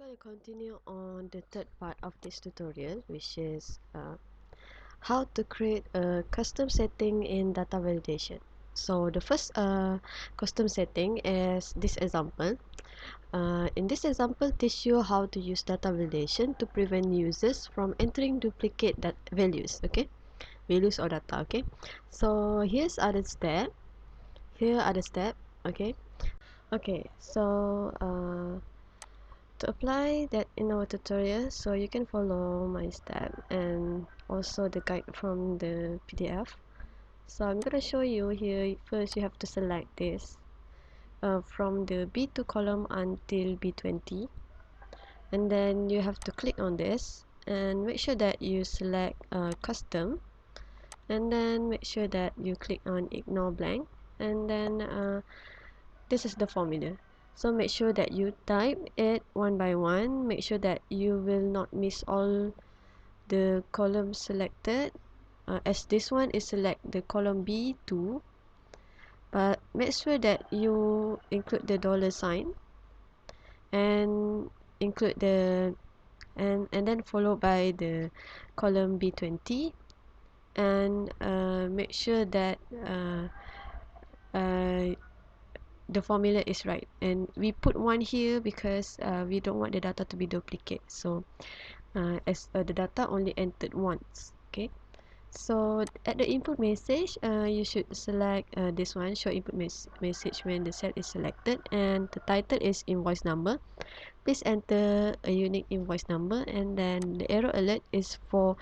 going to continue on the third part of this tutorial, which is how to create a custom setting in data validation. So the first custom setting is this example. In this example, teach you how to use data validation to prevent users from entering duplicate values. Okay, values or data. Okay, so here's other step. Here are the step. Okay. Okay. So to apply that in our tutorial, so you can follow my step and also the guide from the PDF. So I'm gonna show you here. First you have to select this from the B2 column until B20, and then you have to click on this and make sure that you select custom, and then make sure that you click on ignore blank, and then this is the formula. So make sure that you type it one by one. Make sure that you will not miss all the columns selected, as this one is select the column B2, but make sure that you include the dollar sign and include the and then followed by the column B20, and make sure that uh, the formula is right, and we put one here because we don't want the data to be duplicate. So as the data only entered once. Okay, so at the input message, you should select this one, show input message when the cell is selected, and the title is invoice number. Please enter a unique invoice number, and then the error alert is for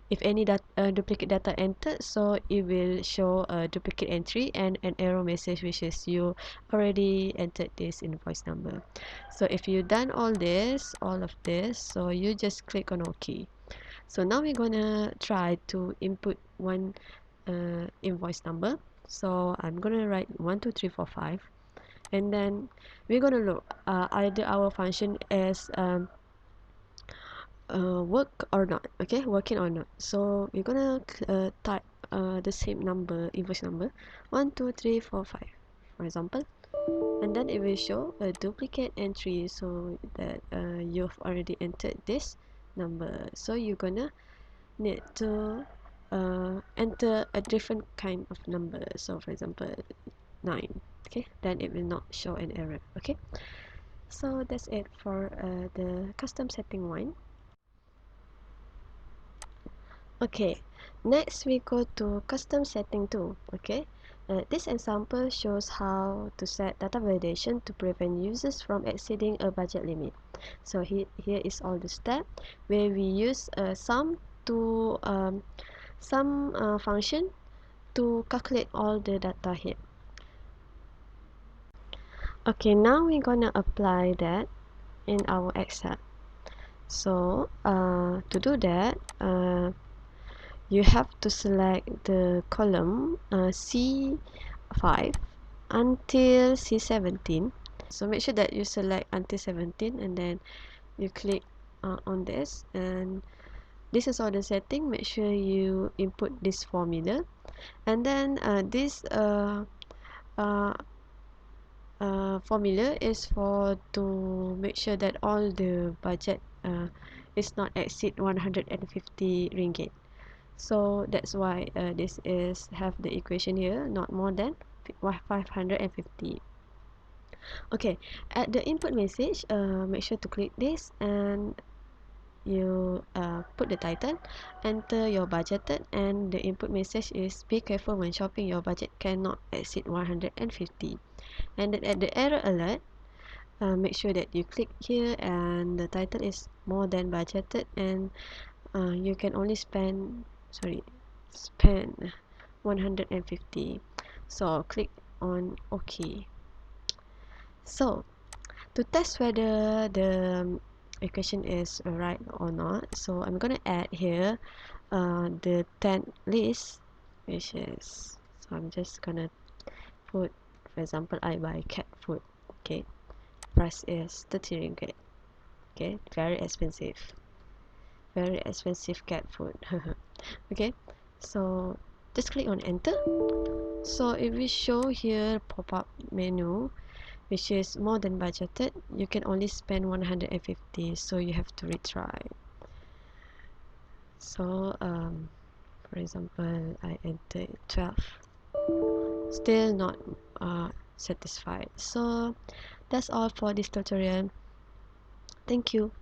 if any duplicate data entered, so it will show a duplicate entry and an error message, which is you already entered this invoice number. So if you done all of this, so you just click on OK. So now we're gonna try to input one invoice number. So I'm gonna write 12345, and then we're gonna look either our function as work or not. Okay, working or not. So we're gonna type the same number, invoice number 12345, for example, and then it will show a duplicate entry, so that you've already entered this number. So you're gonna need to enter a different kind of number, so for example 9. Okay, then it will not show an error. Okay, so that's it for the custom setting one. Okay, next we go to custom setting 2. Okay, this example shows how to set data validation to prevent users from exceeding a budget limit. So here is all the step where we use sum to sum function to calculate all the data here. Okay, now we're gonna apply that in our Excel. So to do that, you have to select the column C5 until C17. So make sure that you select until 17, and then you click on this, and this is all the setting. Make sure you input this formula, and then this formula is for to make sure that all the budget is not exceed 150 ringgit. So that's why this is have the equation here, not more than 550. Okay, at the input message, make sure to click this, and you put the title, enter your budgeted, and the input message is be careful when shopping, your budget cannot exceed 150. And then at the error alert, make sure that you click here, and the title is more than budgeted, and you can only spend 150. So click on OK. So to test whether the equation is right or not, so I'm gonna add here the 10 list, which is, so I'm just gonna put, for example, I buy cat food. Okay, price is 30 ringgit. Okay, very expensive cat food. Okay, so just click on enter. So it will show here pop-up menu, which is more than budgeted, you can only spend 150, so you have to retry. So for example, I entered 12, still not satisfied. So that's all for this tutorial. Thank you.